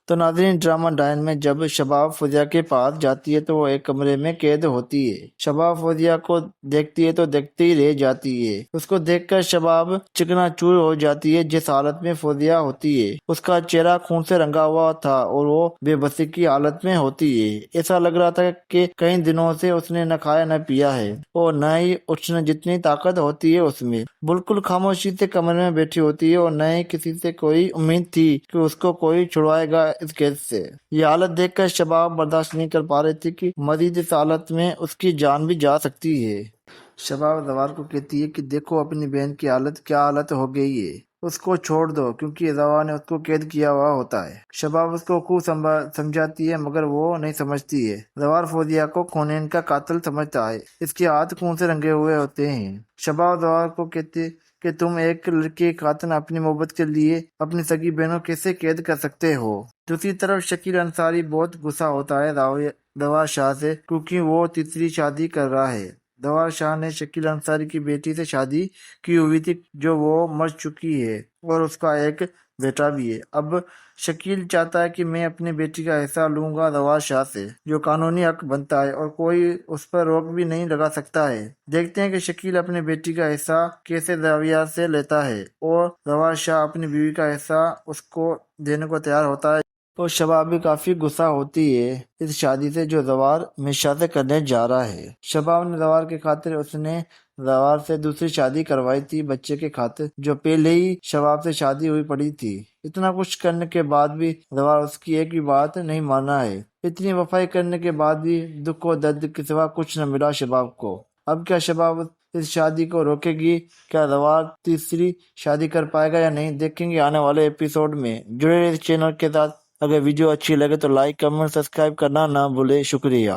تو ناظرین، ڈرامہ ڈائن میں جب شباب فوزیہ کے پاس جاتی ہے تو وہ ایک کمرے میں قید ہوتی ہے۔ شباب فوزیہ کو دیکھتی ہے تو دیکھتی ہی رہ جاتی ہے۔ اس کو دیکھ کر شباب چکنا چور ہو جاتی ہے۔ جس حالت میں فوزیہ ہوتی ہے اس کا چہرہ خون سے رنگا ہوا تھا اور وہ بے بسی کی حالت میں ہوتی ہے۔ ایسا لگ رہا تھا کہ کئی دنوں سے اس نے نہ کھایا نہ پیا ہے اور نہ ہی اٹھنے جتنی طاقت ہوتی ہے اس میں۔ بالکل خاموشی سے کمرے میں بیٹھی ہوتی ہے اور نہ ہی کسی سے کوئی امید تھی کہ اس کو کوئی چھڑوائے گا اس قید سے۔ یہ حالت دیکھ کر شباب برداشت نہیں کر پا رہی تھی کہ مزید اس حالت میں اس کی جان بھی جا سکتی ہے۔ شباب زوال کو کہتی ہے کہ دیکھو اپنی بہن کی حالت کیا حالت ہو گئی ہے، اس کو چھوڑ دو کیونکہ زوال نے اس کو قید کیا ہوا ہوتا ہے۔ شباب اس کو خوب سمجھاتی ہے مگر وہ نہیں سمجھتی ہے۔ زوال فوزیہ کو خونین کا قاتل سمجھتا ہے، اس کے ہاتھ خون سے رنگے ہوئے ہوتے ہیں۔ شباب زوال کو کہتے کہ تم ایک لڑکی قاتل اپنی محبت کے لیے اپنی سگی بہنوں کیسے قید کر سکتے ہو۔ دوسری طرف شکیل انصاری بہت غصہ ہوتا ہے زوال شاہ سے کیونکہ وہ تیسری شادی کر رہا ہے۔ زوال شاہ نے شکیل انصاری کی بیٹی سے شادی کی ہوئی تھی جو وہ مر چکی ہے اور اس کا ایک بیٹا بھی ہے۔ اب شکیل چاہتا ہے کہ میں اپنی بیٹی کا حصہ لوں گا زوال شاہ سے، جو قانونی حق بنتا ہے اور کوئی اس پر روک بھی نہیں لگا سکتا ہے۔ دیکھتے ہیں کہ شکیل اپنی بیٹی کا حصہ کیسے زاویہ سے لیتا ہے اور زوال شاہ اپنی بیوی کا حصہ اس کو دینے کو تیار ہوتا ہے۔ اور شباب بھی کافی غصہ ہوتی ہے اس شادی سے جو زوال مرشا سے کرنے جا رہا ہے۔ شباب نے زوال کی خاطر اس نے زوال سے دوسری شادی کروائی تھی، بچے کے خاطر جو پہلے ہی شباب سے شادی ہوئی پڑی تھی۔ اتنا کچھ کرنے کے بعد بھی زوال اس کی ایک بھی بات نہیں مانا ہے۔ اتنی وفائی کرنے کے بعد بھی دکھ و درد کے سوا کچھ نہ ملا شباب کو۔ اب کیا شباب اس شادی کو روکے گی؟ کیا زوال تیسری شادی کر پائے گا یا نہیں؟ دیکھیں گے آنے والے ایپیسوڈ میں۔ جڑے رہے اس چینل کے ساتھ۔ اگر ویڈیو اچھی لگے تو لائک، کمنٹ، سبسکرائب کرنا نہ بھولے۔ شکریہ۔